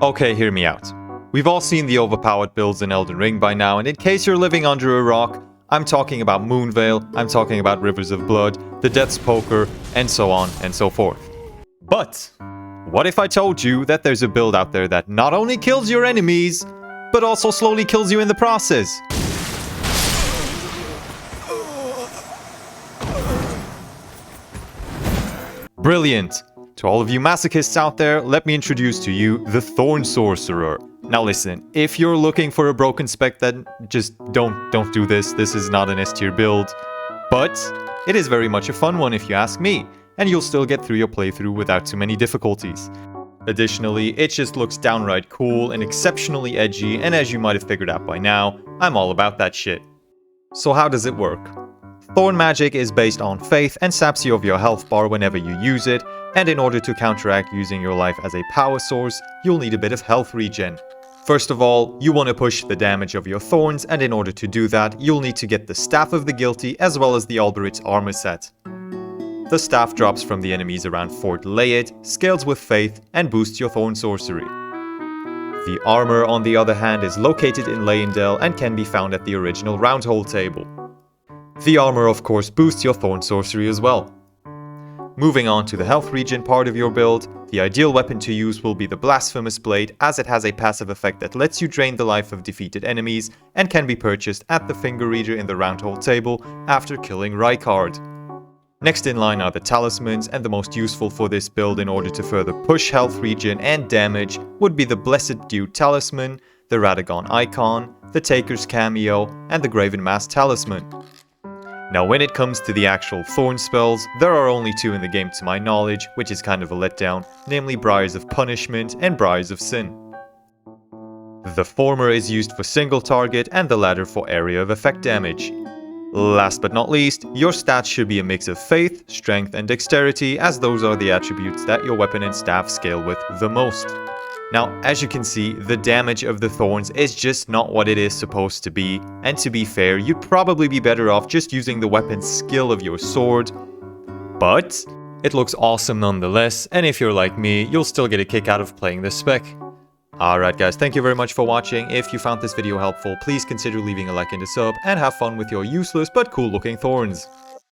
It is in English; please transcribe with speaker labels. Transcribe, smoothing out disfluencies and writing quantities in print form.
Speaker 1: Okay, hear me out. We've all seen the overpowered builds in Elden Ring by now, and in case you're living under a rock, I'm talking about Moonveil, I'm talking about Rivers of Blood, the Death's Poker, and so on and so forth. But what if I told you that there's a build out there that not only kills your enemies, but also slowly kills you in the process? Brilliant! To all of you masochists out there, let me introduce to you the Thorn Sorcerer. Now listen, if you're looking for a broken spec, then just don't do this. This is not an S tier build. But it is very much a fun one if you ask me, and you'll still get through your playthrough without too many difficulties. Additionally, it just looks downright cool and exceptionally edgy, and as you might have figured out by now, I'm all about that shit. So how does it work? Thorn Magic is based on faith and saps you of your health bar whenever you use it, and in order to counteract using your life as a power source, you'll need a bit of health regen. First of all, you want to push the damage of your thorns, and in order to do that, you'll need to get the Staff of the Guilty as well as the Alberit's armor set. The staff drops from the enemies around Fort Layet, scales with faith, and boosts your Thorn Sorcery. The armor, on the other hand, is located in Leyendell and can be found at the original Roundhole table. The armor of course boosts your Thorn Sorcery as well. Moving on to the health regen part of your build, the ideal weapon to use will be the Blasphemous Blade, as it has a passive effect that lets you drain the life of defeated enemies and can be purchased at the finger reader in the Roundhole table after killing Rykard. Next in line are the talismans, and the most useful for this build in order to further push health regen and damage would be the Blessed Dew Talisman, the Radagon Icon, the Taker's Cameo, and the Graven Mask Talisman. Now when it comes to the actual Thorn Spells, there are only two in the game to my knowledge, which is kind of a letdown, namely Briars of Punishment and Briars of Sin. The former is used for single target and the latter for area of effect damage. Last but not least, your stats should be a mix of faith, strength, and dexterity, as those are the attributes that your weapon and staff scale with the most. Now, as you can see, the damage of the thorns is just not what it is supposed to be, and to be fair, you'd probably be better off just using the weapon skill of your sword. But it looks awesome nonetheless, and if you're like me, you'll still get a kick out of playing this spec. Alright guys, thank you very much for watching. If you found this video helpful, please consider leaving a like and a sub, and have fun with your useless but cool looking thorns.